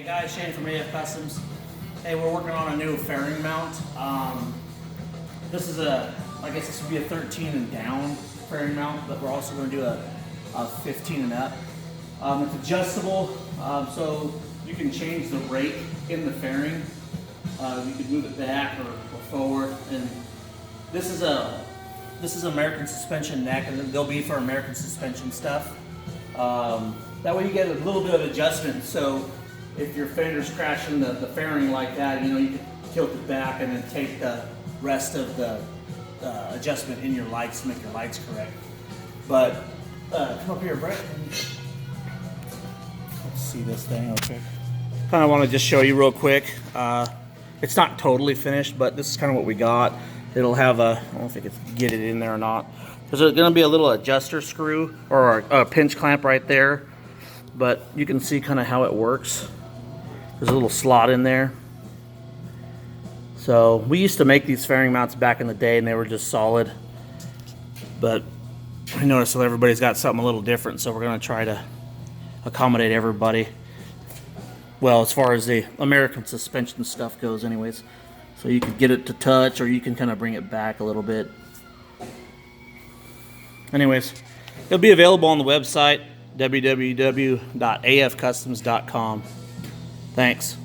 guys, Shane from AF Customs. Hey, we're working on a new fairing mount. This is I guess this would be a 13 and down fairing mount, but we're also going to do a 15 and up. It's adjustable, so you can change the rake in the fairing. You can move it back or forward. And this is American suspension neck, and they'll be for American suspension stuff. That way you get a little bit of adjustment. So if your fender's crashing the fairing like that, you know, you can tilt it back and then take the rest of the adjustment in your lights to make your lights correct. But come up here, Brett. Let's see this thing real quick. Kind of want to just show you real quick. It's not totally finished, but this is kind of what we got. It'll have a, I don't know if I can get it in there or not. There's going to be a little adjuster screw or a pinch clamp right there, but you can see kind of how it works. There's a little slot in there. So we used to make these fairing mounts back in the day and they were just solid, but I noticed that everybody's got something a little different, so we're going to try to accommodate everybody. Well, as far as the American suspension stuff goes anyways. So you can get it to touch, or you can kind of bring it back a little bit. Anyways, it'll be available on the website, www.afkustoms.com. Thanks.